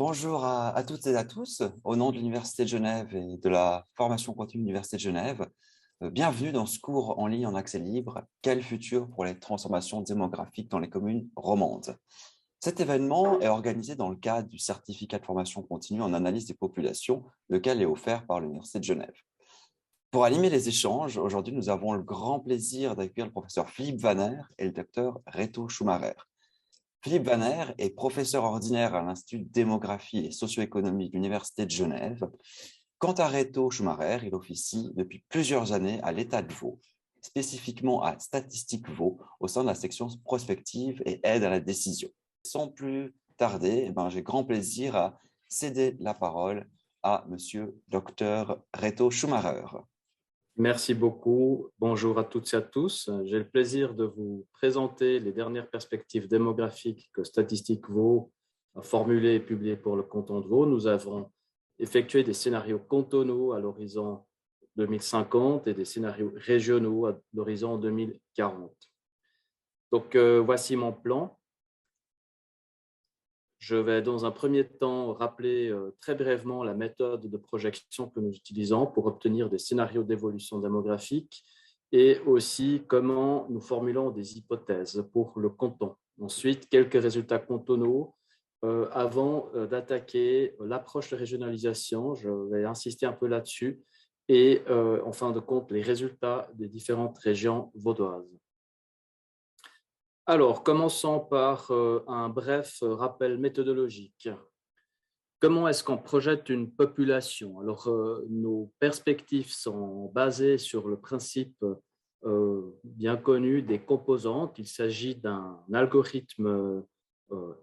Bonjour à toutes et à tous. Au nom de l'Université de Genève et de la formation continue de l'Université de Genève, bienvenue dans ce cours en ligne en accès libre, Quel futur pour les transformations démographiques dans les communes romandes? Cet événement est organisé dans le cadre du certificat de formation continue en analyse des populations, lequel est offert par l'Université de Genève. Pour animer les échanges, aujourd'hui, nous avons le grand plaisir d'accueillir le professeur Philippe Vanner et le docteur Reto Schumacher. Philippe Vanner est professeur ordinaire à l'Institut de démographie et socio-économie de l'Université de Genève. Quant à Reto Schumacher, il officie depuis plusieurs années à l'État de Vaud, spécifiquement à Statistique Vaud, au sein de la section prospective et aide à la décision. Sans plus tarder, j'ai grand plaisir à céder la parole à Monsieur Dr Reto Schumacher. Merci beaucoup. Bonjour à toutes et à tous. J'ai le plaisir de vous présenter les dernières perspectives démographiques que Statistique Vaud a formulées et publiées pour le canton de Vaud. Nous avons effectué des scénarios cantonaux à l'horizon 2050 et des scénarios régionaux à l'horizon 2040. Donc, voici mon plan. Je vais dans un premier temps rappeler très brièvement la méthode de projection que nous utilisons pour obtenir des scénarios d'évolution démographique et aussi comment nous formulons des hypothèses pour le canton. Ensuite, quelques résultats cantonaux avant d'attaquer l'approche de régionalisation. Je vais insister un peu là-dessus et en fin de compte, les résultats des différentes régions vaudoises. Alors, commençons par un bref rappel méthodologique. Comment est-ce qu'on projette une population? Alors, nos perspectives sont basées sur le principe bien connu des composantes. Il s'agit d'un algorithme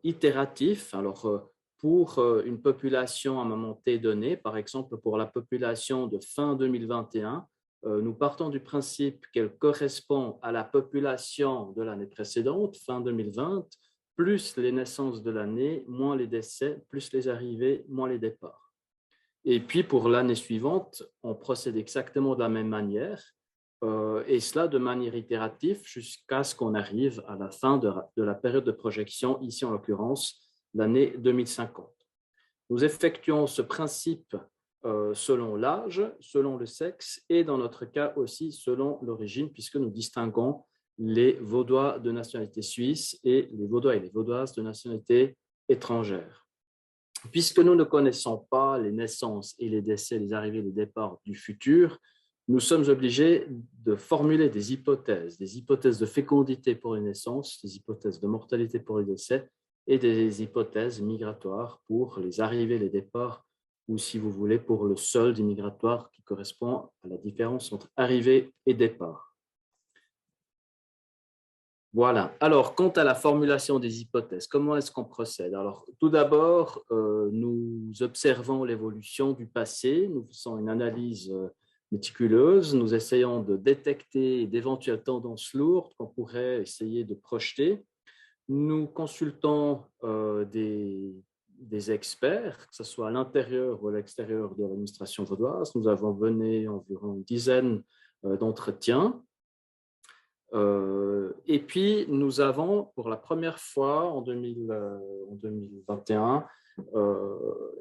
itératif. Alors, pour une population à un moment T donné, par exemple pour la population de fin 2021, nous partons du principe qu'elle correspond à la population de l'année précédente, fin 2020, plus les naissances de l'année, moins les décès, plus les arrivées, moins les départs. Et puis pour l'année suivante, on procède exactement de la même manière, et cela de manière itérative jusqu'à ce qu'on arrive à la fin de la période de projection, ici en l'occurrence l'année 2050. Nous effectuons ce principe selon l'âge, selon le sexe et dans notre cas aussi selon l'origine, puisque nous distinguons les Vaudois de nationalité suisse et les Vaudois et les Vaudoises de nationalité étrangère. Puisque nous ne connaissons pas les naissances et les décès, les arrivées et les départs du futur, nous sommes obligés de formuler des hypothèses de fécondité pour les naissances, des hypothèses de mortalité pour les décès et des hypothèses migratoires pour les arrivées et les départs, ou si vous voulez, pour le solde migratoire qui correspond à la différence entre arrivée et départ. Voilà. Alors, quant à la formulation des hypothèses, comment est-ce qu'on procède? Alors, tout d'abord, nous observons l'évolution du passé, nous faisons une analyse méticuleuse, nous essayons de détecter d'éventuelles tendances lourdes qu'on pourrait essayer de projeter. Nous consultons des experts, que ce soit à l'intérieur ou à l'extérieur de l'administration vaudoise. Nous avons mené environ une dizaine d'entretiens. Et puis, nous avons, pour la première fois en 2021,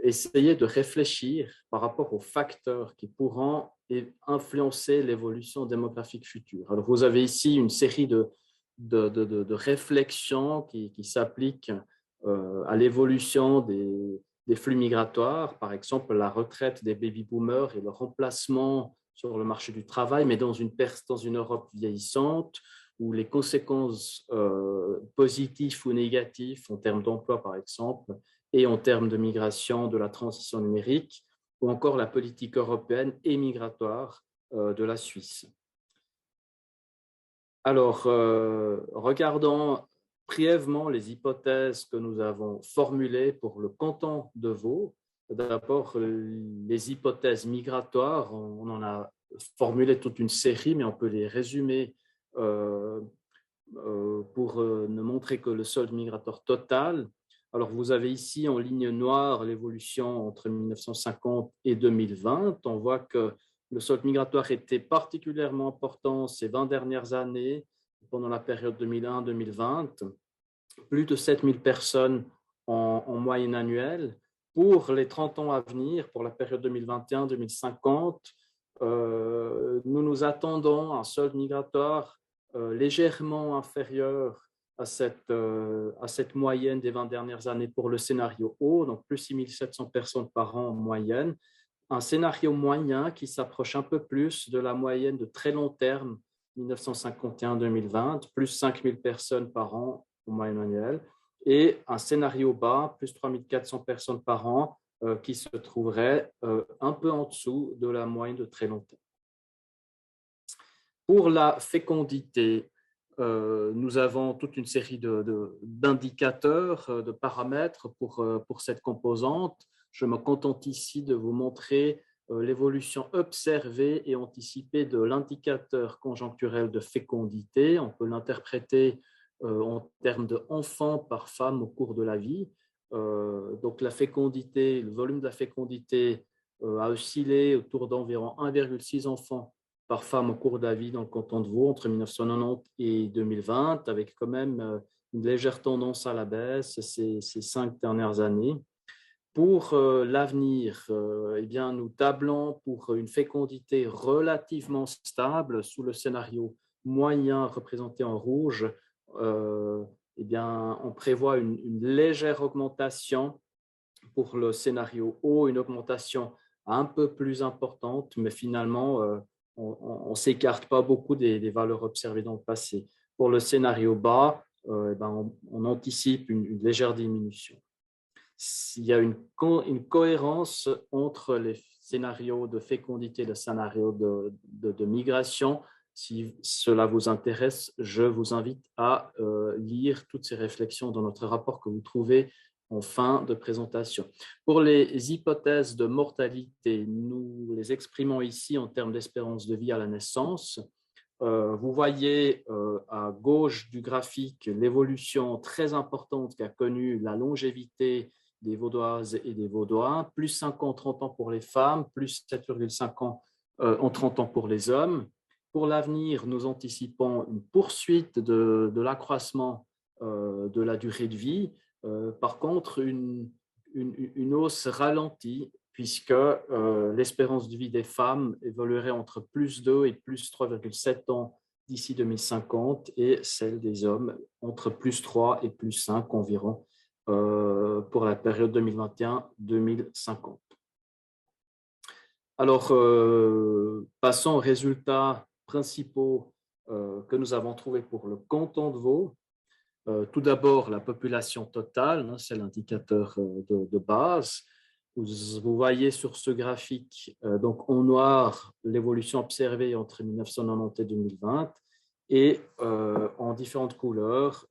essayé de réfléchir par rapport aux facteurs qui pourront influencer l'évolution démographique future. Alors, vous avez ici une série de réflexions qui s'appliquent à l'évolution des flux migratoires, par exemple la retraite des baby-boomers et le remplacement sur le marché du travail, mais dans une Europe vieillissante, où les conséquences positives ou négatives en termes d'emploi, par exemple, et en termes de migration, de la transition numérique, ou encore la politique européenne et migratoire de la Suisse. Alors, regardons brièvement les hypothèses que nous avons formulées pour le canton de Vaud. D'abord, les hypothèses migratoires, on en a formulé toute une série, mais on peut les résumer pour ne montrer que le solde migratoire total. Alors, vous avez ici en ligne noire l'évolution entre 1950 et 2020. On voit que le solde migratoire était particulièrement important ces 20 dernières années, pendant la période 2001-2020. Plus de 7 000 personnes en moyenne annuelle. Pour les 30 ans à venir, pour la période 2021-2050, nous nous attendons à un solde migratoire légèrement inférieur à cette moyenne des 20 dernières années pour le scénario haut, donc plus 6 700 personnes par an en moyenne. Un scénario moyen qui s'approche un peu plus de la moyenne de très long terme 1951-2020, plus 5 000 personnes par an en moyenne annuelle, et un scénario bas, plus 3 400 personnes par an, qui se trouverait un peu en dessous de la moyenne de très long terme. Pour la fécondité, nous avons toute une série d'indicateurs, de paramètres pour cette composante. Je me contente ici de vous montrer l'évolution observée et anticipée de l'indicateur conjoncturel de fécondité. On peut l'interpréter en termes d'enfants par femme au cours de la vie. Donc la fécondité, le volume de la fécondité a oscillé autour d'environ 1,6 enfants par femme au cours de la vie dans le canton de Vaud entre 1990 et 2020, avec quand même une légère tendance à la baisse ces 5 dernières années. Pour l'avenir, eh bien, nous tablons pour une fécondité relativement stable sous le scénario moyen représenté en rouge. Eh bien, on prévoit une légère augmentation pour le scénario haut, une augmentation un peu plus importante, mais finalement, on ne s'écarte pas beaucoup des valeurs observées dans le passé. Pour le scénario bas, on anticipe une légère diminution. Il y a une cohérence entre les scénarios de fécondité et les scénarios de migration. Si cela vous intéresse, je vous invite à lire toutes ces réflexions dans notre rapport que vous trouvez en fin de présentation. Pour les hypothèses de mortalité, nous les exprimons ici en termes d'espérance de vie à la naissance. Vous voyez à gauche du graphique l'évolution très importante qu'a connue la longévité des Vaudoises et des Vaudois, plus 5 ans en 30 ans pour les femmes, plus 7,5 ans en 30 ans pour les hommes. Pour l'avenir, nous anticipons une poursuite de l'accroissement de la durée de vie. Par contre, une hausse ralentie, puisque l'espérance de vie des femmes évoluerait entre plus 2 et plus 3,7 ans d'ici 2050 et celle des hommes entre plus 3 et plus 5 environ pour la période 2021-2050. Alors, passons aux résultats principaux que nous avons trouvés pour le canton de Vaud. Tout d'abord, la population totale, c'est l'indicateur de base. Vous voyez sur ce graphique, donc en noir, l'évolution observée entre 1990 et 2020, et en différentes couleurs,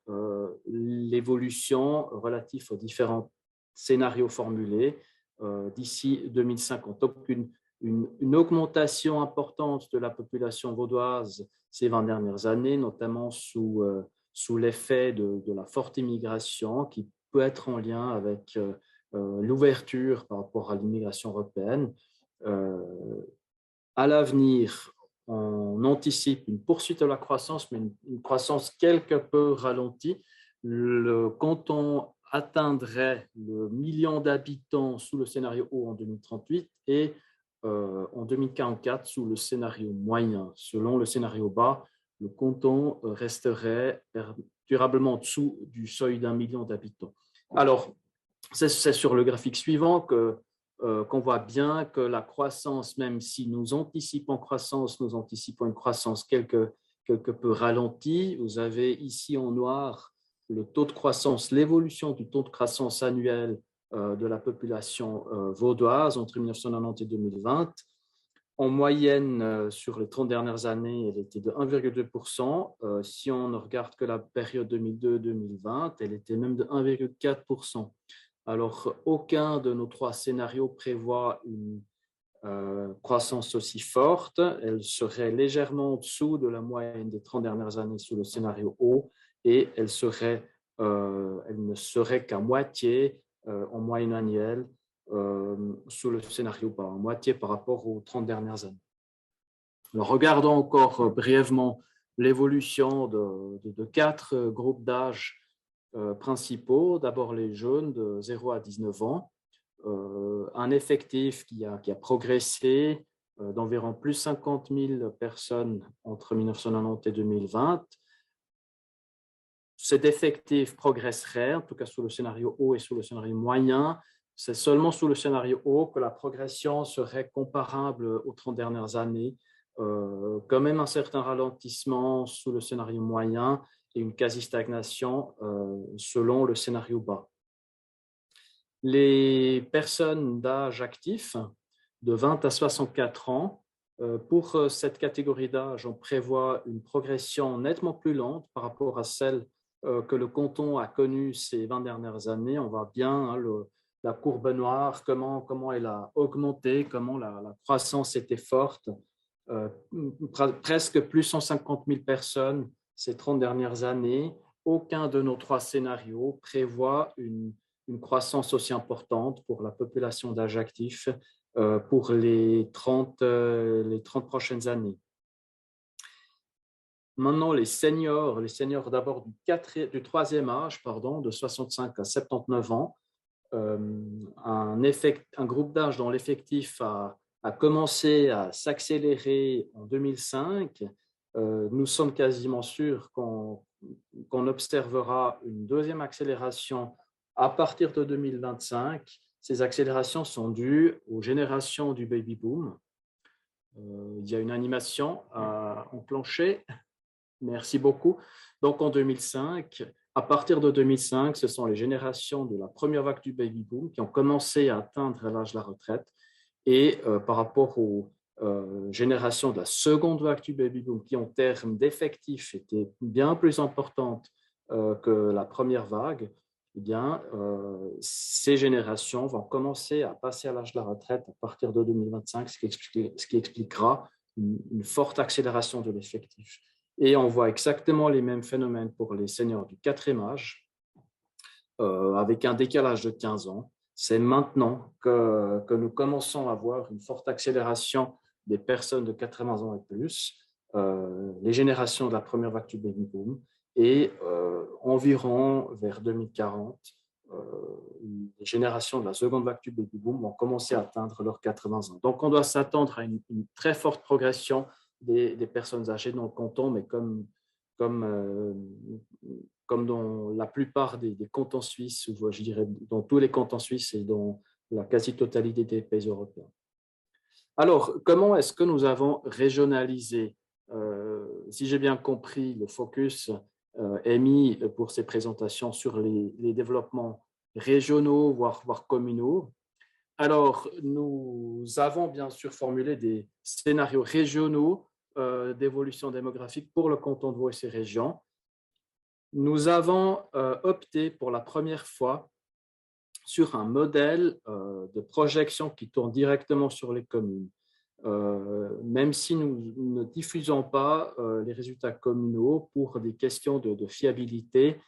l'évolution relative aux différents scénarios formulés d'ici 2050. Donc, une augmentation importante de la population vaudoise ces 20 dernières années, notamment sous l'effet de la forte immigration qui peut être en lien avec l'ouverture par rapport à l'immigration européenne. À l'avenir, on anticipe une poursuite de la croissance, mais une croissance quelque peu ralentie. Le canton atteindrait le million d'habitants sous le scénario haut en 2038 et en 2044 sous le scénario moyen. Selon le scénario bas, le canton resterait durablement en dessous du seuil d'1 million d'habitants. Alors, c'est sur le graphique suivant qu'on voit bien que la croissance, même si nous anticipons croissance, nous anticipons une croissance quelque peu ralentie. Vous avez ici en noir le taux de croissance, l'évolution du taux de croissance annuel de la population vaudoise entre 1990 et 2020. En moyenne, sur les 30 dernières années, elle était de 1,2%. Si on ne regarde que la période 2002-2020, elle était même de 1,4%. Alors, aucun de nos 3 scénarios prévoit une croissance aussi forte. Elle serait légèrement en dessous de la moyenne des 30 dernières années sous le scénario haut et elle ne serait qu'à moitié en moyenne annuelle sous le scénario bas, en moitié par rapport aux 30 dernières années. Alors, regardons encore brièvement l'évolution de 4 groupes d'âge principaux. D'abord les jeunes de 0 à 19 ans. un effectif qui a progressé d'environ plus 50 000 personnes entre 1990 et 2020. Cet effectif progresserait, en tout cas sous le scénario haut et sous le scénario moyen. C'est seulement sous le scénario haut que la progression serait comparable aux 30 dernières années. Quand même un certain ralentissement sous le scénario moyen et une quasi-stagnation selon le scénario bas. Les personnes d'âge actif de 20 à 64 ans, pour cette catégorie d'âge, on prévoit une progression nettement plus lente par rapport à celle que le canton a connue ces 20 dernières années. On voit bien la courbe noire, comment elle a augmenté, comment la croissance était forte. Presque plus 150 000 personnes ces 30 dernières années. Aucun de nos 3 scénarios prévoit une croissance aussi importante pour la population d'âge actif pour les 30 prochaines années. Maintenant, les seniors d'abord du 3e âge, de 65 à 79 ans, un groupe d'âge dont l'effectif a commencé à s'accélérer en 2005. Nous sommes quasiment sûrs qu'on observera une deuxième accélération à partir de 2025. Ces accélérations sont dues aux générations du baby boom. Il y a une animation à enclencher. Merci beaucoup. Donc, en 2005, à partir de 2005, ce sont les générations de la première vague du baby boom qui ont commencé à atteindre l'âge de la retraite. Et par rapport aux générations de la seconde vague du baby boom, qui en termes d'effectifs étaient bien plus importantes que la première vague, eh bien, ces générations vont commencer à passer à l'âge de la retraite à partir de 2025, ce qui expliquera une forte accélération de l'effectif. Et on voit exactement les mêmes phénomènes pour les seniors du 4e âge, avec un décalage de 15 ans. C'est maintenant que nous commençons à voir une forte accélération des personnes de 80 ans et plus, les générations de la première vague du baby boom, et environ vers 2040, les générations de la seconde vague du baby boom vont commencer à atteindre leurs 80 ans. Donc, on doit s'attendre à une très forte progression des personnes âgées dans le canton, mais comme dans la plupart des cantons suisses, ou je dirais dans tous les cantons suisses et dans la quasi-totalité des pays européens. Alors, comment est-ce que nous avons régionalisé? Si j'ai bien compris, le focus est mis pour ces présentations sur les développements régionaux, voire communaux. Alors, nous avons bien sûr formulé des scénarios régionaux d'évolution démographique pour le canton de Vaud et ses régions. Nous avons opté pour la première fois sur un modèle de projection qui tourne directement sur les communes. Même si nous ne diffusons pas les résultats communaux pour des questions de fiabilité.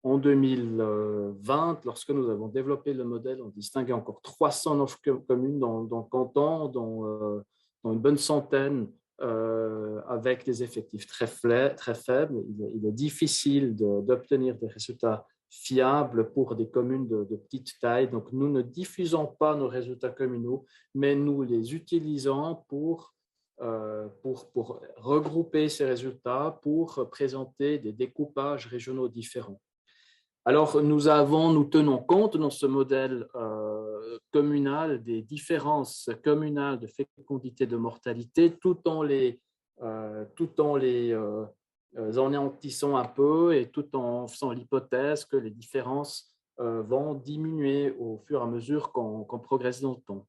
En 2020, lorsque nous avons développé le modèle, on distinguait encore 309 communes dans le canton, dans une bonne centaine avec des effectifs très faibles. Il est difficile d'obtenir des résultats fiables pour des communes de petite taille. Donc, nous ne diffusons pas nos résultats communaux, mais nous les utilisons pour regrouper ces résultats, pour présenter des découpages régionaux différents. Alors, nous tenons compte dans ce modèle communal des différences communales de fécondité de mortalité, tout en les anéantissant un peu et tout en faisant l'hypothèse que les différences vont diminuer au fur et à mesure qu'on progresse dans le temps.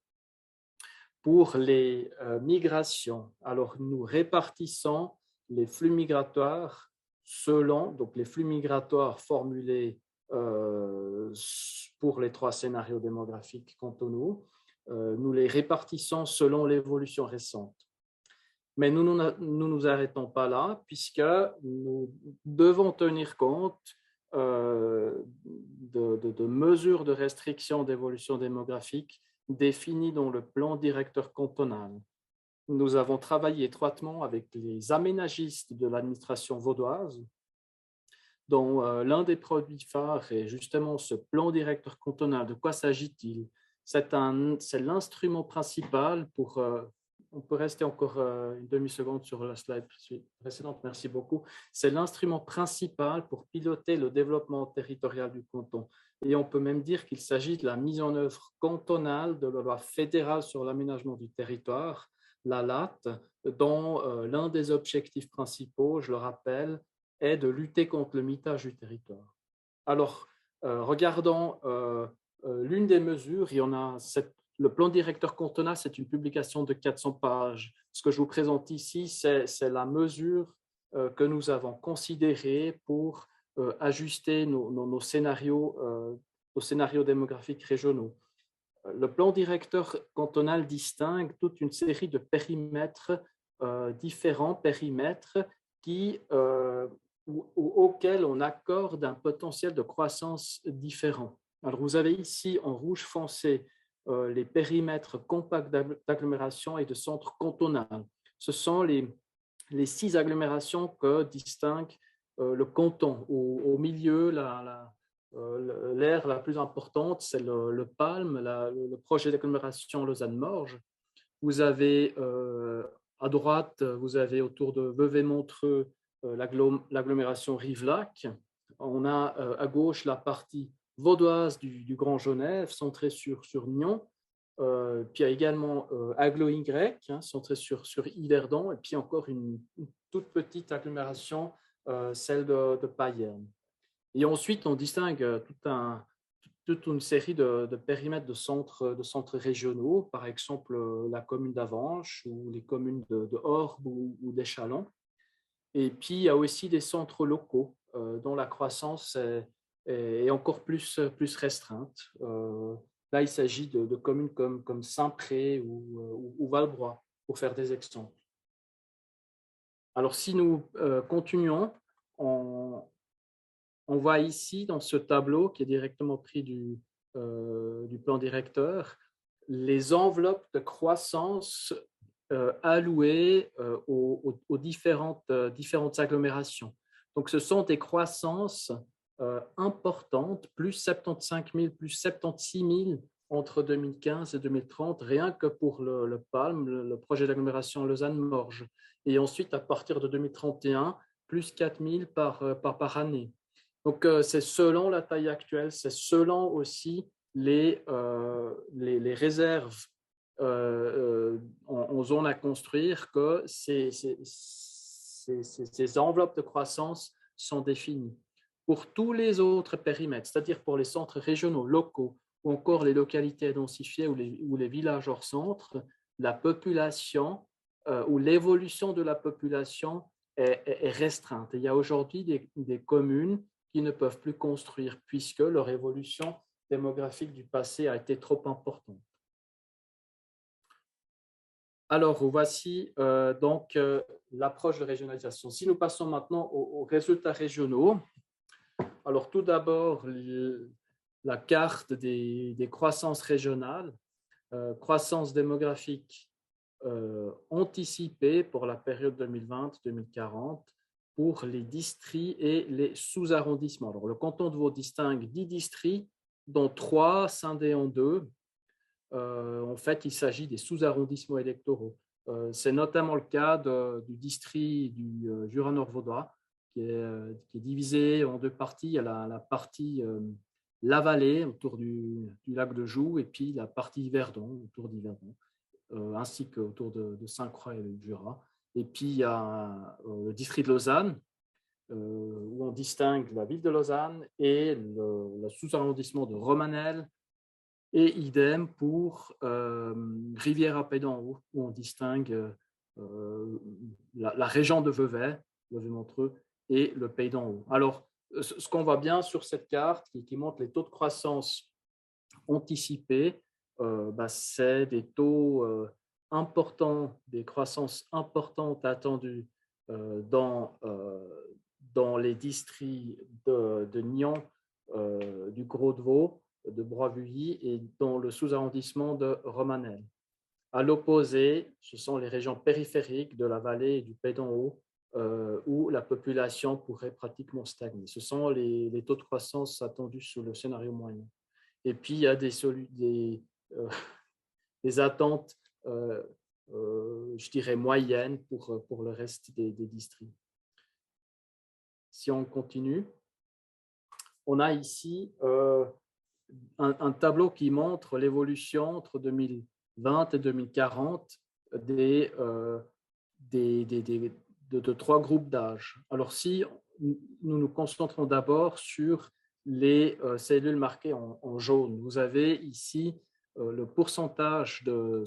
Pour les migrations, alors nous répartissons les flux migratoires donc les flux migratoires formulés pour les 3 scénarios démographiques cantonaux, nous les répartissons selon l'évolution récente. Mais nous ne nous arrêtons pas là, puisque nous devons tenir compte de mesures de restriction d'évolution démographique définies dans le plan directeur cantonal. Nous avons travaillé étroitement avec les aménagistes de l'administration vaudoise dont l'un des produits phares est justement ce plan directeur cantonal. De quoi s'agit-il? C'est l'instrument principal pour... on peut rester encore une demi-seconde sur la slide précédente, merci beaucoup. C'est l'instrument principal pour piloter le développement territorial du canton. Et on peut même dire qu'il s'agit de la mise en œuvre cantonale de la loi fédérale sur l'aménagement du territoire, la LAT, dont l'un des objectifs principaux, je le rappelle, est de lutter contre le mitage du territoire. Alors, regardons l'une des mesures, il y en a le plan directeur cantonal, c'est une publication de 400 pages. Ce que je vous présente ici, c'est la mesure que nous avons considérée pour ajuster nos scénarios démographiques régionaux. Le plan directeur cantonal distingue toute une série de périmètres, différents périmètres auxquels on accorde un potentiel de croissance différent. Alors, vous avez ici en rouge foncé les périmètres compacts d'agglomération et de centre cantonal. Ce sont les 6 agglomérations que distingue le canton. Au milieu, l'aire la plus importante, c'est le PALM, le projet d'agglomération Lausanne-Morges. Vous avez à droite, vous avez autour de Vevey-Montreux l'agglomération Rive-Lac. On a à gauche la partie vaudoise du Grand Genève, centrée sur Nyon. Puis il y a également Aglo-Y, centrée sur Yverdon, et puis encore une toute petite agglomération, celle de Payerne. Et ensuite, on distingue toute une série de périmètres de centres régionaux, par exemple la commune d'Avanches ou les communes de Orbe ou d'Échallens. Et puis, il y a aussi des centres locaux dont la croissance est encore plus restreinte. Là, il s'agit de communes comme Saint-Pré ou Valbrois, pour faire des exemples. Alors, si nous continuons, on voit ici, dans ce tableau qui est directement pris du plan directeur, les enveloppes de croissance allouées aux différentes agglomérations. Donc, ce sont des croissances importantes, plus 75 000, plus 76 000 entre 2015 et 2030, rien que pour le PALM, le projet d'agglomération Lausanne-Morges. Et ensuite, à partir de 2031, plus 4 000 par année. Donc, c'est selon la taille actuelle, c'est selon aussi les réserves en zone à construire que ces enveloppes de croissance sont définies. Pour tous les autres périmètres, c'est-à-dire pour les centres régionaux, locaux, ou encore les localités densifiées ou les villages hors centre, la population ou l'évolution de la population est restreinte. Il y a aujourd'hui des communes qui ne peuvent plus construire puisque leur évolution démographique du passé a été trop importante. Alors, voici donc l'approche de régionalisation. Si nous passons maintenant aux résultats régionaux, alors tout d'abord, la carte des croissances régionales, croissance démographique anticipée pour la période 2020-2040 pour les districts et les sous-arrondissements. Alors, le canton de Vaud distingue 10 districts, dont 3 scindés en 2. En fait, il s'agit des sous-arrondissements électoraux. C'est notamment le cas du district du Jura nord-vaudois, qui est divisé en 2 parties. Il y a la partie La Vallée, autour du lac de Joux, et puis la partie Yverdon, autour d'Yverdon, ainsi qu'autour de Sainte-Croix et du Jura. Et puis, il y a le district de Lausanne, où on distingue la ville de Lausanne et le sous-arrondissement de Romanel, et idem pour Rivière-à-Pays-d'en-Haut, où on distingue la région de Vevey, Vevey-Montreux, et le Pays-d'en-Haut. Alors, ce qu'on voit bien sur cette carte, qui montre les taux de croissance anticipés, c'est des taux importants, des croissances importantes attendues dans les districts de Nyon, du Gros-de-Vaud, de Broye-Vully et dans le sous-arrondissement de Romanel. À l'opposé, ce sont les régions périphériques de la vallée et du Pays-d'en-Haut où la population pourrait pratiquement stagner. Ce sont les taux de croissance attendus sous le scénario moyen. Et puis, il y a des attentes, je dirais, moyennes pour le reste des districts. Si on continue, on a ici un tableau qui montre l'évolution entre 2020 et 2040 de trois groupes d'âge. Alors, si nous nous concentrons d'abord sur les cellules marquées en jaune, vous avez ici le pourcentage de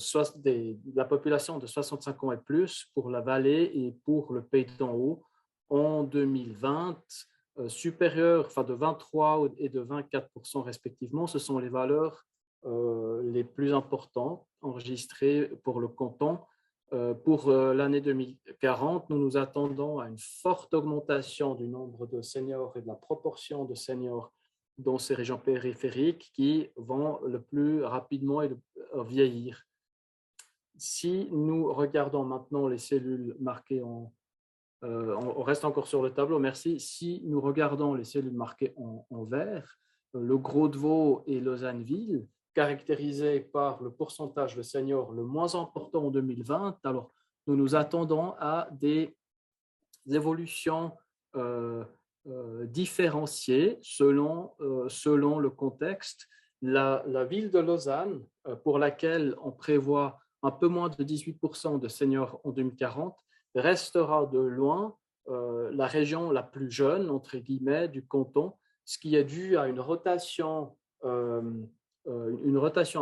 la population de 65 ans et plus pour la vallée et pour le pays d'en haut en 2020, supérieur, enfin de 23 et de 24% respectivement. Ce sont les valeurs les plus importantes enregistrées pour le canton. Pour l'année 2040, nous nous attendons à une forte augmentation du nombre de seniors et de la proportion de seniors dans ces régions périphériques qui vont le plus rapidement vieillir. Si nous regardons maintenant les cellules marquées on reste encore sur le tableau, merci. Si nous regardons les cellules marquées en vert, le Gros-de-Vaud et Lausanne-Ville, caractérisés par le pourcentage de seniors le moins important en 2020, alors nous nous attendons à des évolutions différenciées selon le contexte. La ville de Lausanne, pour laquelle on prévoit un peu moins de 18% de seniors en 2040, restera de loin la région la plus jeune, entre guillemets, du canton, ce qui est dû à une rotation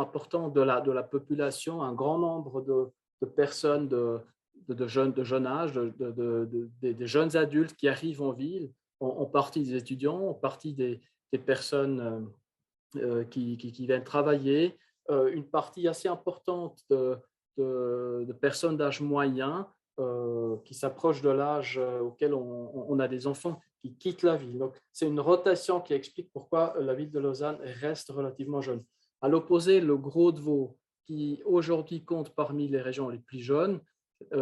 importante de la population, un grand nombre de personnes de jeune âge, des jeunes adultes qui arrivent en ville, en partie des étudiants, en partie des personnes qui viennent travailler, une partie assez importante de personnes d'âge moyen qui s'approchent de l'âge auquel on a des enfants qui quittent la ville. Donc, c'est une rotation qui explique pourquoi la ville de Lausanne reste relativement jeune. À l'opposé, le Gros-de-Vaud, qui aujourd'hui compte parmi les régions les plus jeunes,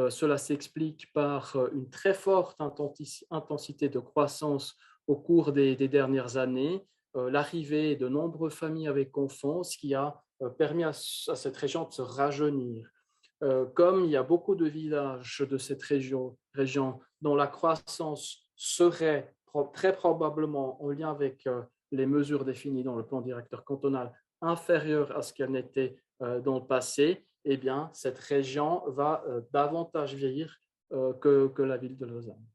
cela s'explique par une très forte intensité de croissance au cours des dernières années, l'arrivée de nombreuses familles avec enfants, ce qui a permis à cette région de se rajeunir. Comme il y a beaucoup de villages de cette région dont la croissance serait très probablement en lien avec les mesures définies dans le plan directeur cantonal inférieure à ce qu'elle n'était dans le passé, eh bien, cette région va davantage vieillir que la ville de Lausanne.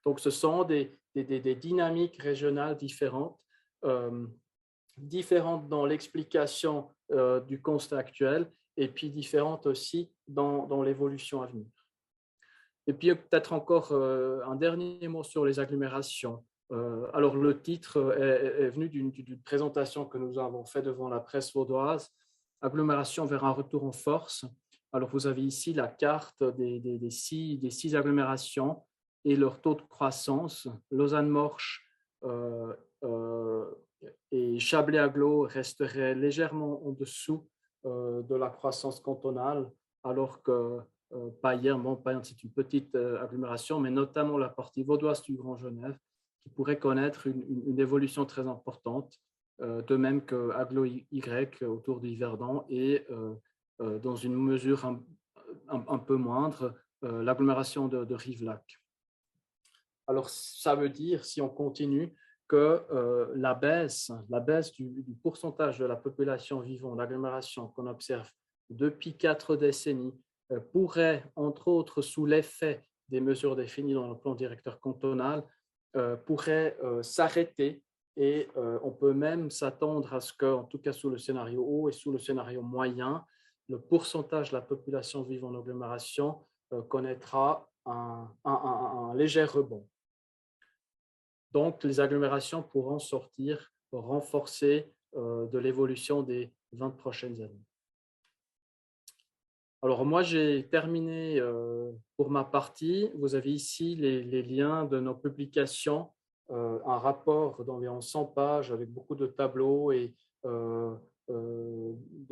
Donc, ce sont des dynamiques régionales différentes, différentes dans l'explication du constat actuel et puis différentes aussi dans l'évolution à venir. Et puis, peut-être encore un dernier mot sur les agglomérations. Alors, le titre est venu d'une présentation que nous avons faite devant la presse vaudoise, agglomération vers un retour en force. Alors, vous avez ici la carte des six agglomérations et leur taux de croissance. Lausanne-Morche et Chablais-Agglo resteraient légèrement en dessous de la croissance cantonale, alors que Payerne, c'est une petite agglomération, mais notamment la partie vaudoise du Grand Genève, qui pourrait connaître une évolution très importante, de même que Agglo-Y autour d'Yverdon et dans une mesure un peu moindre, l'agglomération de Rivelac. Alors, ça veut dire, si on continue, que la baisse du pourcentage de la population vivant en agglomération qu'on observe depuis 4 décennies pourrait, entre autres, sous l'effet des mesures définies dans le plan directeur cantonal, pourrait s'arrêter et on peut même s'attendre à ce que, en tout cas sous le scénario haut et sous le scénario moyen, le pourcentage de la population vivant en agglomération connaîtra un léger rebond. Donc, les agglomérations pourront sortir renforcées de l'évolution des 20 prochaines années. Alors, moi, j'ai terminé pour ma partie. Vous avez ici les liens de nos publications, un rapport d'environ 100 pages avec beaucoup de tableaux et de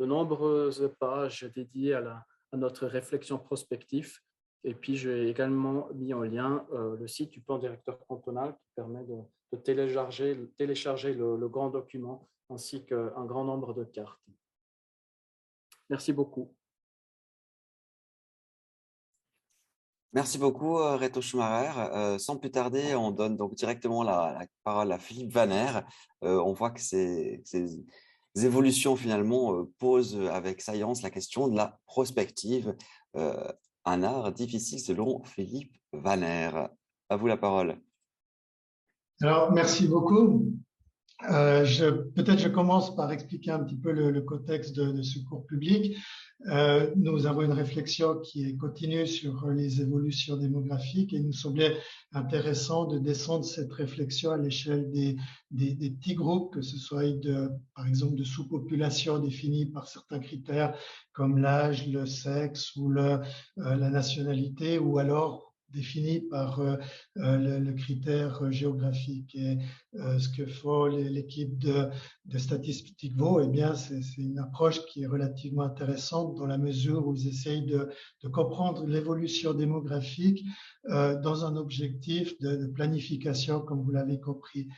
nombreuses pages dédiées à notre réflexion prospective Et puis, j'ai également mis en lien le site du plan directeur cantonal qui permet de télécharger le grand document ainsi qu'un grand nombre de cartes. Merci beaucoup. Merci beaucoup, Reto Schumacher. Sans plus tarder, on donne donc directement la parole à Philippe Vanner. On voit que ces évolutions, finalement, posent avec saillance la question de la prospective, un art difficile selon Philippe Vanner. À vous la parole. Alors, merci beaucoup. Peut-être je commence par expliquer un petit peu le contexte de ce cours public. Nous avons une réflexion qui est continue sur les évolutions démographiques et il nous semblait intéressant de descendre cette réflexion à l'échelle des petits groupes, que ce soit par exemple de sous-populations définies par certains critères comme l'âge, le sexe ou la nationalité, ou alors défini par le critère géographique. Et ce que fait l'équipe de Statistiques Vaud, eh bien, c'est une approche qui est relativement intéressante dans la mesure où ils essayent de comprendre l'évolution démographique dans un objectif de planification, comme vous l'avez compris.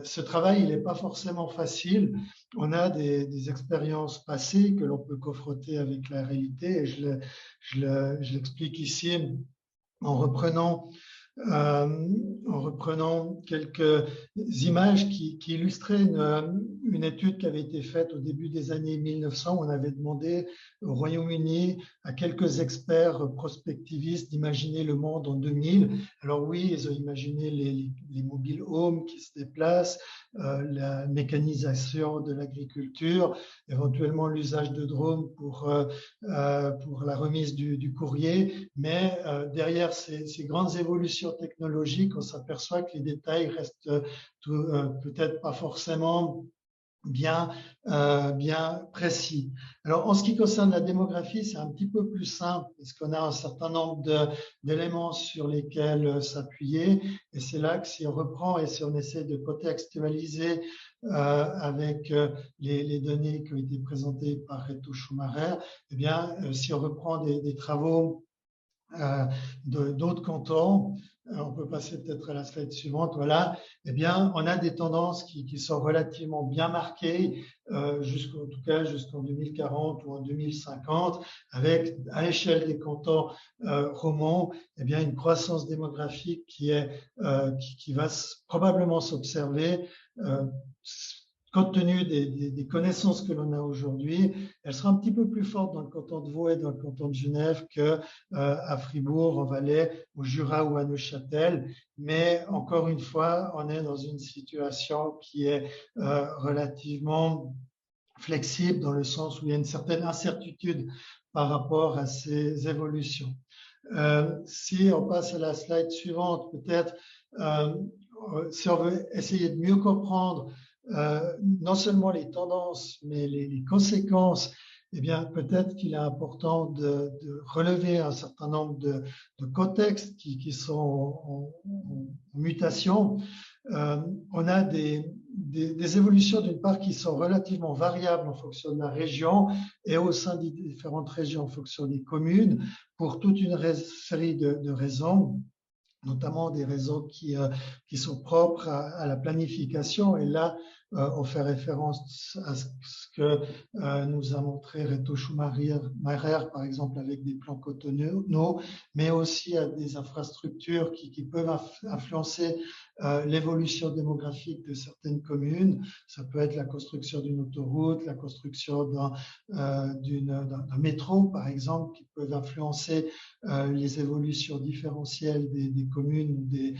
Ce travail, il n'est pas forcément facile. On a des expériences passées que l'on peut confronter avec la réalité, et je l'explique ici en reprenant quelques images qui illustraient une étude qui avait été faite au début des années 1900. On avait demandé au Royaume-Uni à quelques experts prospectivistes d'imaginer le monde en 2000. Alors oui, ils ont imaginé les mobile homes qui se déplacent, la mécanisation de l'agriculture, éventuellement l'usage de drones pour la remise du courrier. Mais derrière ces grandes évolutions technologiques, on s'aperçoit que les détails restent peut-être pas forcément bien précis. Alors, en ce qui concerne la démographie, c'est un petit peu plus simple parce qu'on a un certain nombre d'éléments sur lesquels s'appuyer. Et c'est là que si on reprend et si on essaie de contextualiser avec les données qui ont été présentées par Reto Schumacher, eh bien, si on reprend des travaux d'autres cantons, on peut passer peut-être à la slide suivante, voilà, eh bien, on a des tendances qui sont relativement bien marquées, en tout cas jusqu'en 2040 ou en 2050, avec, à l'échelle des cantons romans, eh bien, une croissance démographique qui va probablement s'observer, compte tenu des connaissances que l'on a aujourd'hui. Elle sera un petit peu plus forte dans le canton de Vaud et dans le canton de Genève qu'à Fribourg, en Valais, au Jura ou à Neuchâtel. Mais encore une fois, on est dans une situation qui est relativement flexible dans le sens où il y a une certaine incertitude par rapport à ces évolutions. Si on passe à la slide suivante, peut-être, si on veut essayer de mieux comprendre non seulement les tendances, mais les conséquences, eh bien, peut-être qu'il est important de relever un certain nombre de contextes qui sont en mutation. On a des évolutions d'une part qui sont relativement variables en fonction de la région et au sein des différentes régions en fonction des communes pour toute une série de raisons, notamment des raisons qui sont propres à la planification. Et là, on fait référence à ce que nous a montré Reto Schumacher, par exemple, avec des plans cotonaux, mais aussi à des infrastructures qui peuvent influencer l'évolution démographique de certaines communes. Ça peut être la construction d'une autoroute, la construction d'un métro, par exemple, qui peuvent influencer les évolutions différentielles des communes ou des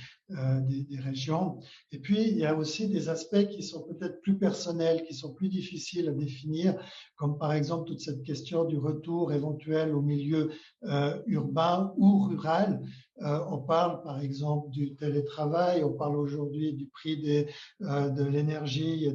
régions. Et puis, il y a aussi des aspects qui sont peut-être plus personnels, qui sont plus difficiles à définir, comme par exemple toute cette question du retour éventuel au milieu urbain ou rural. On parle par exemple du télétravail, on parle aujourd'hui du prix de l'énergie et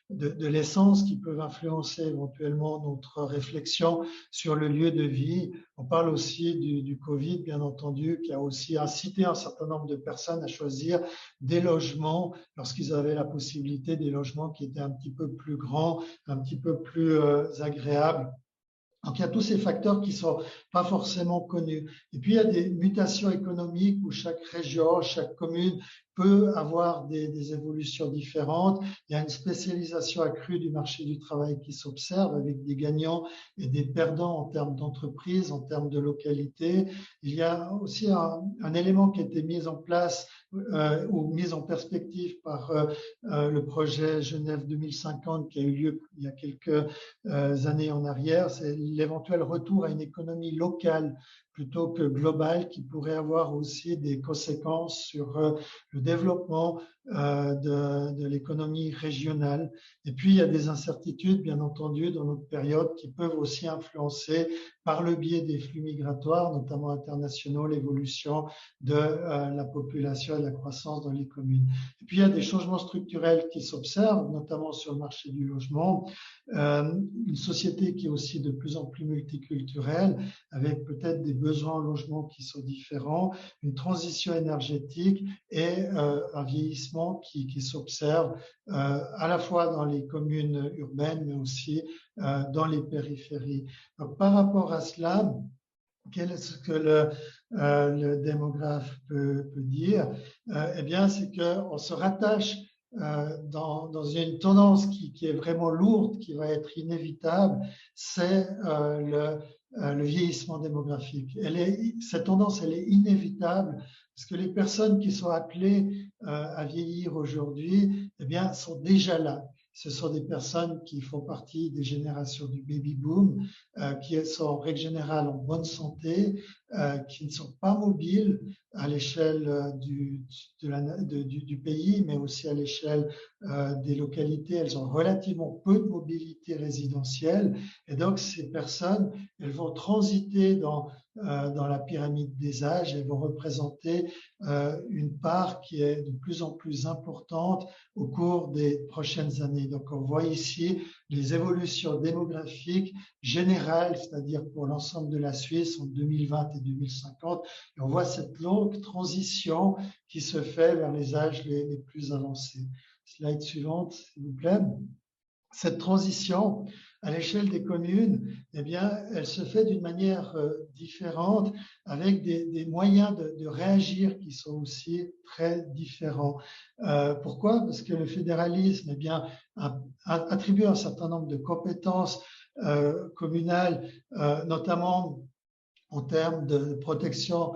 de l'essence qui peuvent influencer éventuellement notre réflexion sur le lieu de vie. On parle aussi du Covid, bien entendu, qui a aussi incité un certain nombre de personnes à choisir des logements lorsqu'ils avaient la possibilité, des logements qui étaient un petit peu plus grands, un petit peu plus agréables Donc, il y a tous ces facteurs qui ne sont pas forcément connus. Et puis, il y a des mutations économiques où chaque région, chaque commune peut avoir des évolutions différentes. Il y a une spécialisation accrue du marché du travail qui s'observe avec des gagnants et des perdants en termes d'entreprise, en termes de localité. Il y a aussi un élément qui a été mis en place ou mis en perspective par le projet Genève 2050 qui a eu lieu il y a quelques années en arrière, c'est l'éventuel retour à une économie locale plutôt que globale qui pourrait avoir aussi des conséquences sur le développement de l'économie régionale. Et puis, il y a des incertitudes, bien entendu, dans notre période qui peuvent aussi influencer par le biais des flux migratoires, notamment internationaux, l'évolution de la population et de la croissance dans les communes. Et puis, il y a des changements structurels qui s'observent, notamment sur le marché du logement. Une société qui est aussi de plus en plus multiculturelle, avec peut-être des besoins en logement qui sont différents, une transition énergétique et un vieillissement qui s'observe à la fois dans les communes urbaines, mais aussi dans les périphéries. Donc, par rapport à cela, qu'est-ce que le démographe peut dire? Eh bien, c'est qu'on se rattache dans une tendance qui est vraiment lourde, qui va être inévitable, c'est le vieillissement démographique. Cette tendance, elle est inévitable parce que les personnes qui sont appelées à vieillir aujourd'hui, eh bien, sont déjà là. Ce sont des personnes qui font partie des générations du baby-boom, qui sont en règle générale en bonne santé, qui ne sont pas mobiles à l'échelle du pays, mais aussi à l'échelle des localités. Elles ont relativement peu de mobilité résidentielle. Et donc, ces personnes, elles vont transiter dans la pyramide des âges et vont représenter une part qui est de plus en plus importante au cours des prochaines années. Donc, on voit ici les évolutions démographiques générales, c'est-à-dire pour l'ensemble de la Suisse en 2020 et 2050. Et on voit cette longue transition qui se fait vers les âges les plus avancés. Slide suivante, s'il vous plaît. Cette transition à l'échelle des communes, eh bien, elle se fait d'une manière différente, avec des moyens de réagir qui sont aussi très différents. Pourquoi? Parce que le fédéralisme, eh bien, attribue un certain nombre de compétences communales, notamment en termes de protection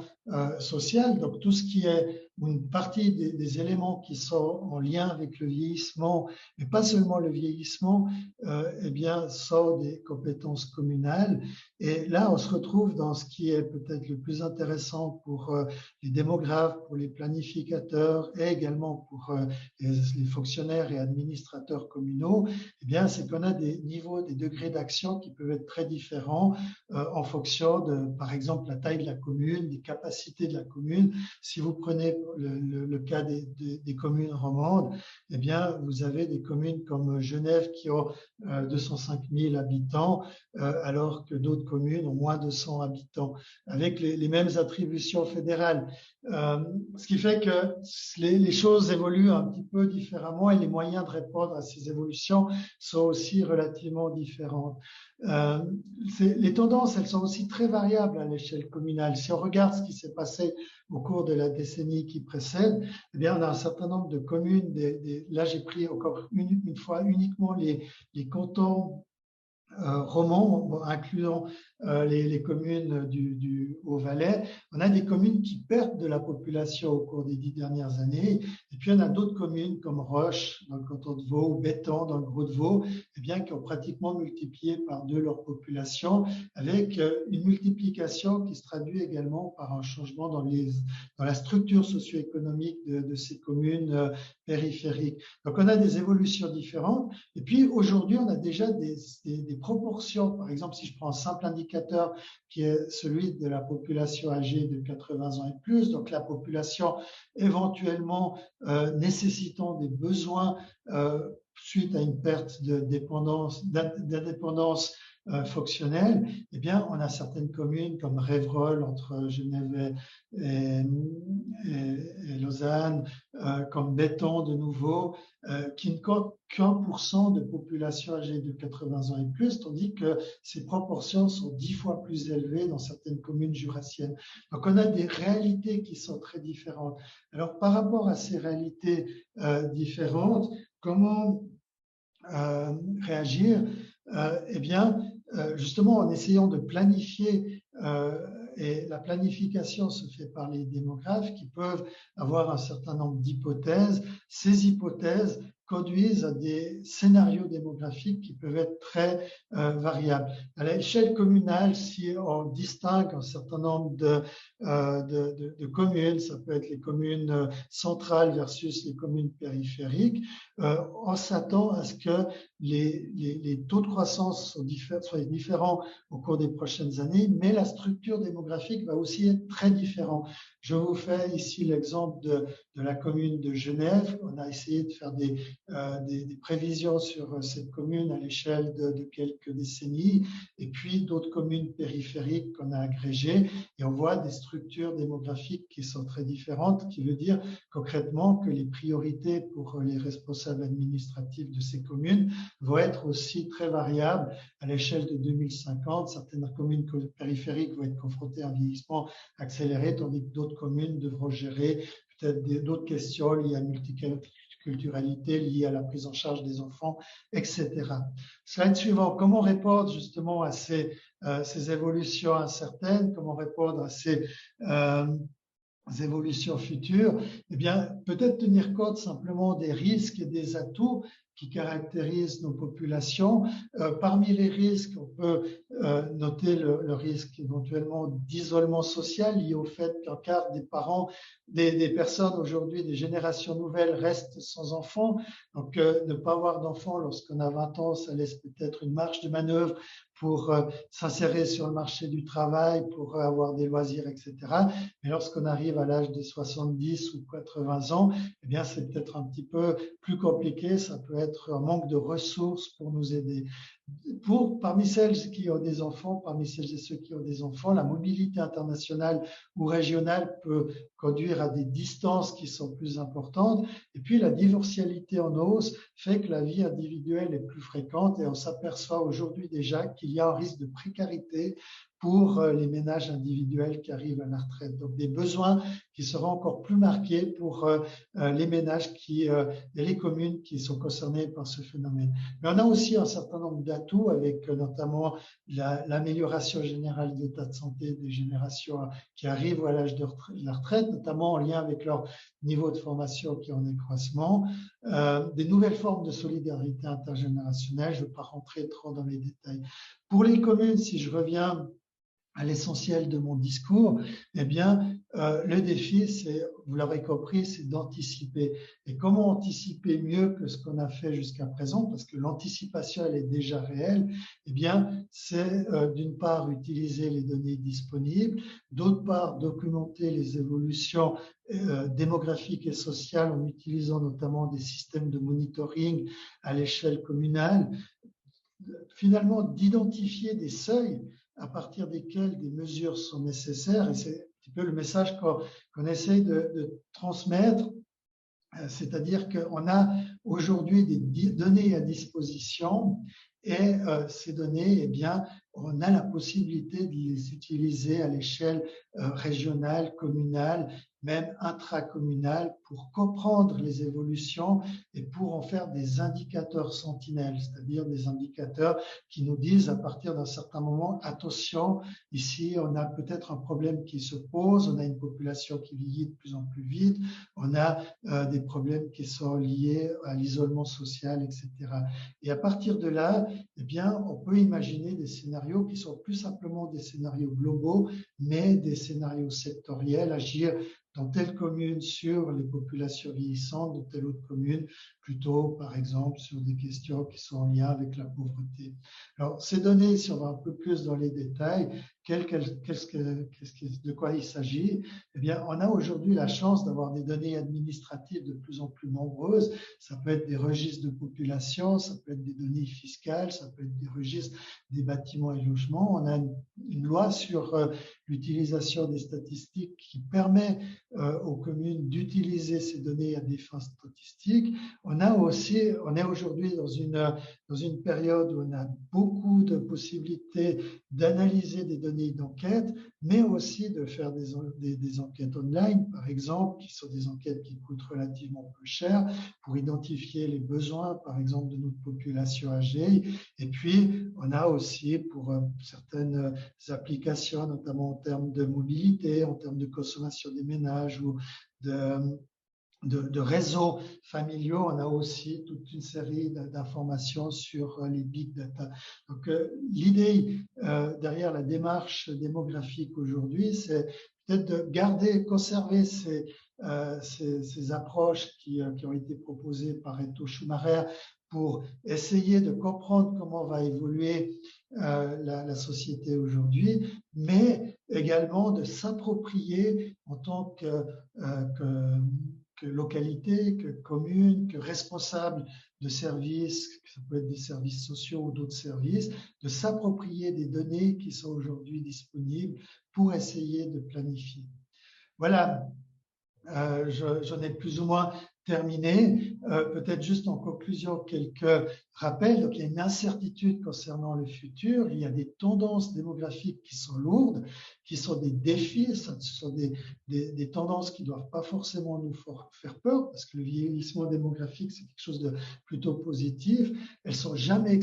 sociale. Donc, tout ce qui est une partie des éléments qui sont en lien avec le vieillissement, mais pas seulement le vieillissement, eh bien, sont des compétences communales. Et là, on se retrouve dans ce qui est peut-être le plus intéressant pour les démographes, pour les planificateurs et également pour les fonctionnaires et administrateurs communaux. Eh bien, c'est qu'on a des niveaux, des degrés d'action qui peuvent être très différents en fonction de, par exemple, la taille de la commune, des capacités de la commune. Si vous prenez le cas des communes romandes, eh bien, vous avez des communes comme Genève qui ont 205 000 habitants, alors que d'autres communes ont moins de 100 habitants, avec les mêmes attributions fédérales. Ce qui fait que les choses évoluent un petit peu différemment et les moyens de répondre à ces évolutions sont aussi relativement différents. Les tendances, elles sont aussi très variables à l'échelle communale. Si on regarde ce qui s'est passé au cours de la décennie qui précède, eh bien, on a un certain nombre de communes. Là, j'ai pris encore une fois uniquement les cantons romans, incluant les communes du Haut-Valais. On a des communes qui perdent de la population au cours des 10 dernières années. Et puis, on a d'autres communes comme Roche, dans le canton de Vaud, ou Béton, dans le Gros-de-Vaud, eh bien, qui ont pratiquement multiplié par 2 leur population, avec une multiplication qui se traduit également par un changement dans la structure socio-économique de ces communes périphériques. Donc, on a des évolutions différentes. Et puis, aujourd'hui, on a déjà des proportions. Par exemple, si je prends un simple indicateur qui est celui de la population âgée de 80 ans et plus, donc la population éventuellement nécessitant des besoins suite à une perte d'indépendance fonctionnelle, eh bien, on a certaines communes comme Révreux entre Genève et Lausanne, comme Béton de nouveau, qui ne comptent qu'1% de population âgée de 80 ans et plus, tandis que ces proportions sont 10 fois plus élevées dans certaines communes jurassiennes. Donc, on a des réalités qui sont très différentes. Alors, par rapport à ces réalités différentes, comment réagir? Eh bien, justement, en essayant de planifier, et la planification se fait par les démographes qui peuvent avoir un certain nombre d'hypothèses. Ces hypothèses conduisent à des scénarios démographiques qui peuvent être très variables. À l'échelle communale, si on distingue un certain nombre de communes, ça peut être les communes centrales versus les communes périphériques, on s'attend à ce que les taux de croissance soient différents au cours des prochaines années, mais la structure démographique va aussi être très différente. Je vous fais ici l'exemple de la commune de Genève. On a essayé de faire des prévisions sur cette commune à l'échelle de quelques décennies, et puis d'autres communes périphériques qu'on a agrégées, et on voit des structures démographiques qui sont très différentes, qui veut dire concrètement que les priorités pour les responsables administratifs de ces communes vont être aussi très variables à l'échelle de 2050. Certaines communes périphériques vont être confrontées à un vieillissement accéléré, tandis que d'autres communes devront gérer peut-être d'autres questions liées à la multiculturalité, liées à la prise en charge des enfants, etc. Slide suivant. Comment répondre justement à ces évolutions incertaines? Comment répondre à ces évolutions futures? Eh bien, peut-être tenir compte simplement des risques et des atouts qui caractérisent nos populations. Parmi les risques, on peut noter le risque éventuellement d'isolement social lié au fait qu'un quart des parents, des personnes aujourd'hui, des générations nouvelles restent sans enfants. Donc, ne pas avoir d'enfants lorsqu'on a 20 ans, ça laisse peut-être une marge de manœuvre pour s'insérer sur le marché du travail, pour avoir des loisirs, etc. Mais lorsqu'on arrive à l'âge de 70 ou 80 ans, eh bien, c'est peut-être un petit peu plus compliqué. Ça peut être un manque de ressources pour nous aider. Parmi celles qui ont des enfants, parmi celles et ceux qui ont des enfants, la mobilité internationale ou régionale peut conduire à des distances qui sont plus importantes. Et puis, la divorcialité en hausse fait que la vie individuelle est plus fréquente, et on s'aperçoit aujourd'hui déjà qu'il y a un risque de précarité pour les ménages individuels qui arrivent à la retraite. Donc, des besoins qui seront encore plus marqués pour les ménages et les communes qui sont concernées par ce phénomène. Mais on a aussi un certain nombre d'atouts, avec notamment l'amélioration générale de l'état de santé des générations qui arrivent à l'âge de la retraite, notamment en lien avec leur niveau de formation qui est en accroissement, des nouvelles formes de solidarité intergénérationnelle. Je ne vais pas rentrer trop dans les détails. Pour les communes, si je reviens à l'essentiel de mon discours, eh bien, le défi, c'est, vous l'aurez compris, c'est d'anticiper. Et comment anticiper mieux que ce qu'on a fait jusqu'à présent, parce que l'anticipation, elle est déjà réelle, eh bien, c'est d'une part utiliser les données disponibles, d'autre part documenter les évolutions démographiques et sociales en utilisant notamment des systèmes de monitoring à l'échelle communale, finalement d'identifier des seuils à partir desquels des mesures sont nécessaires, et c'est un petit peu le message qu'on essaie de transmettre, c'est-à-dire qu'on a aujourd'hui des données à disposition, et ces données, eh bien, on a la possibilité de les utiliser à l'échelle régionale, communale, même intracommunale, pour comprendre les évolutions et pour en faire des indicateurs sentinelles, c'est-à-dire des indicateurs qui nous disent à partir d'un certain moment, attention, ici on a peut-être un problème qui se pose, on a une population qui vieillit de plus en plus vite, on a des problèmes qui sont liés à l'isolement social, etc. Et à partir de là, eh bien, on peut imaginer des scénarios qui sont plus simplement des scénarios globaux, mais des scénarios sectoriels, agir dans telle commune sur les populations vieillissantes, dans telle autre commune, plutôt par exemple sur des questions qui sont en lien avec la pauvreté. Alors, ces données, si on va un peu plus dans les détails, de quoi il s'agit? Eh bien, on a aujourd'hui la chance d'avoir des données administratives de plus en plus nombreuses. Ça peut être des registres de population, ça peut être des données fiscales, ça peut être des registres des bâtiments et logements. On a une loi sur l'utilisation des statistiques qui permet aux communes d'utiliser ces données à des fins statistiques. On est aujourd'hui dans une période où on a beaucoup de possibilités d'analyser des données d'enquête, mais aussi de faire des enquêtes online, par exemple, qui sont des enquêtes qui coûtent relativement peu cher pour identifier les besoins, par exemple, de notre population âgée. Et puis, on a aussi pour certaines applications, notamment en termes de mobilité, en termes de consommation des ménages ou de réseaux familiaux, on a aussi toute une série d'informations sur les big data. Donc, l'idée derrière la démarche démographique aujourd'hui, c'est peut-être de garder, conserver ces approches qui ont été proposées par Reto Schumacher pour essayer de comprendre comment va évoluer la société aujourd'hui, mais également de s'approprier en tant que localité, que commune, que responsable de services, ça peut être des services sociaux ou d'autres services, de s'approprier des données qui sont aujourd'hui disponibles pour essayer de planifier. Voilà, j'en ai plus ou moins terminé. Peut-être juste en conclusion quelques rappels. Donc, il y a une incertitude concernant le futur. Il y a des tendances démographiques qui sont lourdes, qui sont des défis. Ce sont des tendances qui ne doivent pas forcément nous faire peur, parce que le vieillissement démographique, c'est quelque chose de plutôt positif. Elles ne sont jamais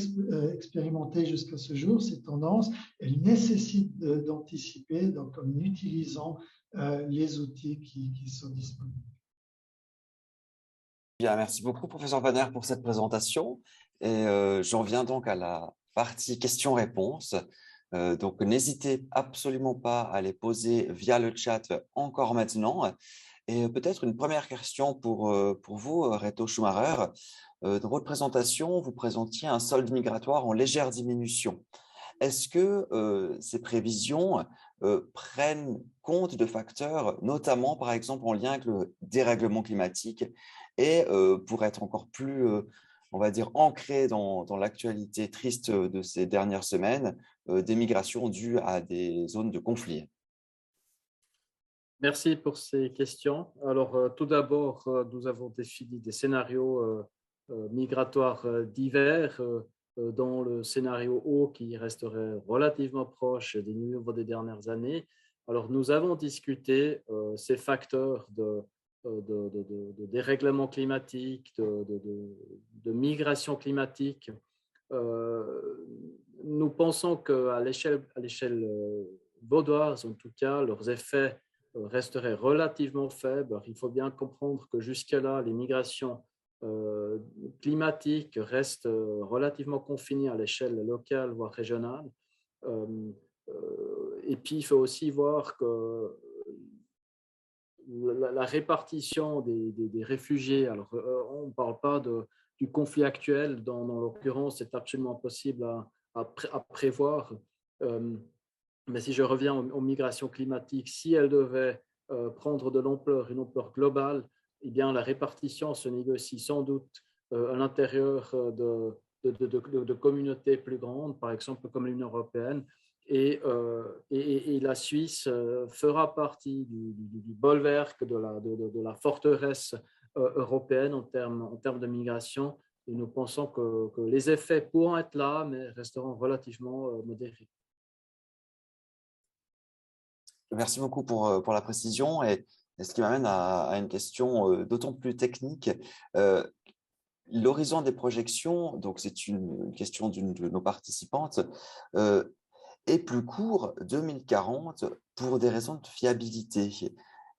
expérimentées jusqu'à ce jour, ces tendances. Elles nécessitent d'anticiper, donc en utilisant les outils qui sont disponibles. Bien, merci beaucoup, professeur Vanner, pour cette présentation. Et j'en viens donc à la partie questions-réponses. Donc, n'hésitez absolument pas à les poser via le chat encore maintenant. Et peut-être une première question pour vous, Reto Schumacher. Dans votre présentation, vous présentiez un solde migratoire en légère diminution. Est-ce que ces prévisions prennent compte de facteurs, notamment, par exemple, en lien avec le dérèglement climatique et pour être encore plus, on va dire, ancré dans l'actualité triste de ces dernières semaines, des migrations dues à des zones de conflit? Merci pour ces questions. Alors, tout d'abord, nous avons défini des scénarios migratoires divers, dans le scénario haut qui resterait relativement proche des niveaux des dernières années. Alors, nous avons discuté ces facteurs de dérèglement climatique, de migration climatique. Nous pensons qu'à l'échelle vaudoise, en tout cas, leurs effets resteraient relativement faibles. Il faut bien comprendre que jusque-là, les migrations climatiques restent relativement confinées à l'échelle locale, voire régionale. Et puis, il faut aussi voir que la répartition des réfugiés, alors on ne parle pas du conflit actuel, dans l'occurrence, c'est absolument possible à prévoir. Mais si je reviens aux migrations climatiques, si elles devaient prendre de l'ampleur, une ampleur globale, eh bien, la répartition se négocie sans doute à l'intérieur de communautés plus grandes, par exemple comme l'Union européenne, et la Suisse fera partie du bolwerk de la forteresse européenne en termes de migration, et nous pensons que les effets pourront être là, mais resteront relativement modérés. Merci beaucoup pour la précision et ce qui m'amène à une question d'autant plus technique. L'horizon des projections, donc c'est une question d'une de nos participantes, est plus court, 2040, pour des raisons de fiabilité.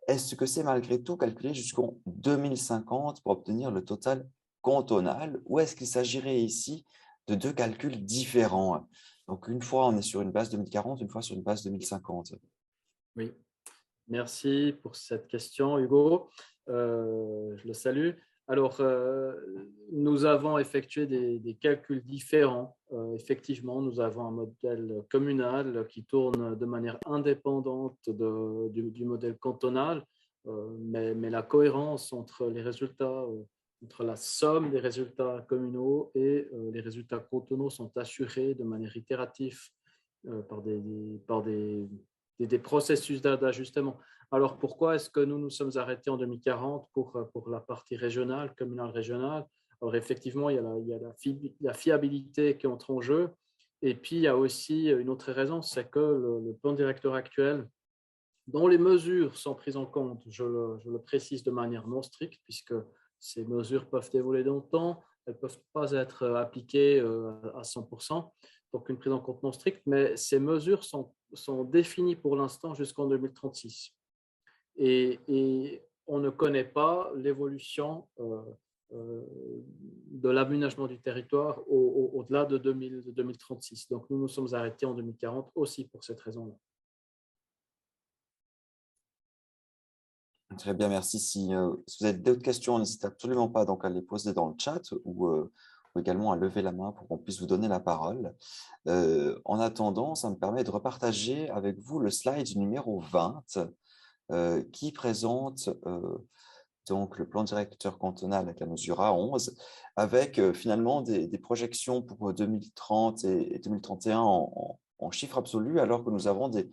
Est-ce que c'est malgré tout calculé jusqu'en 2050 pour obtenir le total cantonal, ou est-ce qu'il s'agirait ici de deux calculs différents? Donc une fois on est sur une base 2040, une fois sur une base 2050. Oui, merci pour cette question, Hugo. Je le salue. Alors, nous avons effectué des calculs différents. Effectivement, nous avons un modèle communal qui tourne de manière indépendante du modèle cantonal, mais la cohérence entre les résultats, entre la somme des résultats communaux et les résultats cantonaux sont assurés de manière itérative par des processus d'ajustement. Alors, pourquoi est-ce que nous nous sommes arrêtés en 2040 pour la partie régionale, communale régionale? Alors, effectivement, il y a la fiabilité qui entre en jeu. Et puis, il y a aussi une autre raison, c'est que le plan directeur actuel, dont les mesures sont prises en compte, je le précise de manière non stricte, puisque ces mesures peuvent évoluer dans le temps, elles ne peuvent pas être appliquées à 100%, donc une prise en compte non stricte, mais ces mesures sont définies pour l'instant jusqu'en 2036. Et on ne connaît pas l'évolution de l'aménagement du territoire au-delà de 2036. Donc, nous nous sommes arrêtés en 2040 aussi pour cette raison-là. Très bien, merci. Si vous avez d'autres questions, n'hésitez absolument pas donc, à les poser dans le chat ou également à lever la main pour qu'on puisse vous donner la parole. En attendant, ça me permet de repartager avec vous le slide numéro 20 qui présente donc le plan directeur cantonal avec la mesure A11 avec finalement des projections pour 2030 et 2031 en chiffres absolus, alors que nous avons des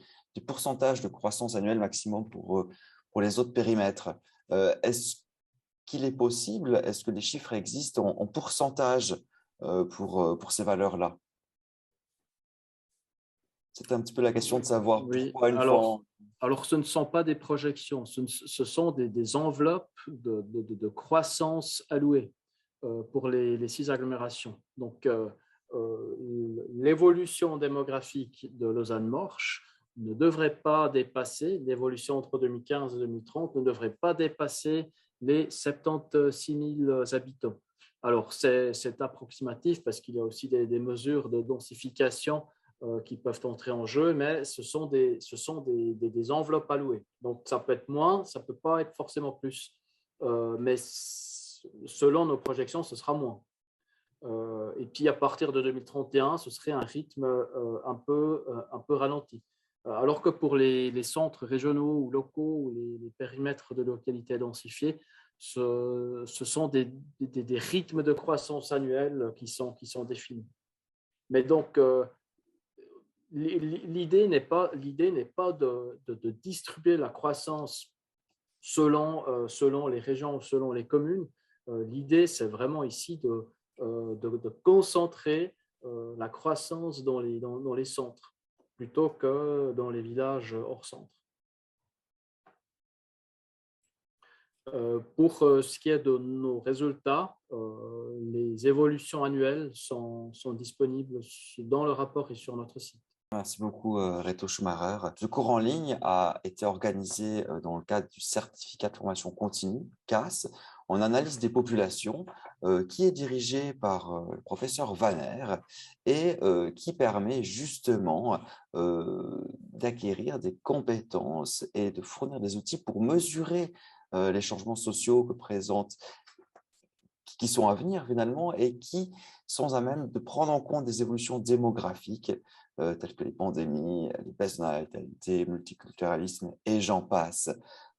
pourcentages de croissance annuelle maximum pour les autres périmètres. Est-ce qu'il est possible, est-ce que les chiffres existent en pourcentage pour ces valeurs-là? C'était un petit peu la question de savoir pourquoi une fois… Alors, ce ne sont pas des projections, ce sont des enveloppes de croissance allouées pour les 6 agglomérations. Donc, l'évolution démographique de Lausanne-Morges ne devrait pas dépasser, l'évolution entre 2015 et 2030 ne devrait pas dépasser les 76 000 habitants. Alors, c'est approximatif parce qu'il y a aussi des mesures de densification qui peuvent entrer en jeu, mais ce sont des enveloppes allouées. Donc, ça peut être moins, ça ne peut pas être forcément plus. Mais selon nos projections, ce sera moins. Et puis, à partir de 2031, ce serait un rythme un peu ralenti. Alors que pour les centres régionaux ou locaux ou les périmètres de localités densifiées, ce sont des rythmes de croissance annuels qui sont définis. Mais donc, l'idée n'est pas de distribuer la croissance selon les régions, selon les communes. L'idée, c'est vraiment ici de concentrer la croissance dans les centres plutôt que dans les villages hors centre. Pour ce qui est de nos résultats, les évolutions annuelles sont disponibles dans le rapport et sur notre site. Merci beaucoup, Reto Schumacher. Ce cours en ligne a été organisé dans le cadre du certificat de formation continue, CAS, en analyse des populations, qui est dirigé par le professeur Vanner et qui permet justement d'acquérir des compétences et de fournir des outils pour mesurer les changements sociaux qui sont à venir finalement et qui sont à même de prendre en compte des évolutions démographiques telles que les pandémies, les baisses de natalité, multiculturalisme et j'en passe.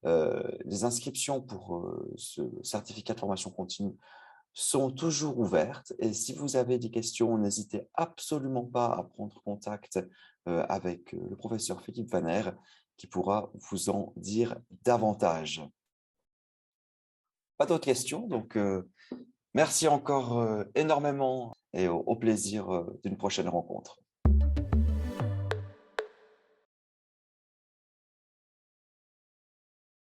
Les inscriptions pour ce certificat de formation continue sont toujours ouvertes et si vous avez des questions, n'hésitez absolument pas à prendre contact avec le professeur Philippe Vanner qui pourra vous en dire davantage. Pas d'autres questions, donc merci encore énormément et au plaisir d'une prochaine rencontre.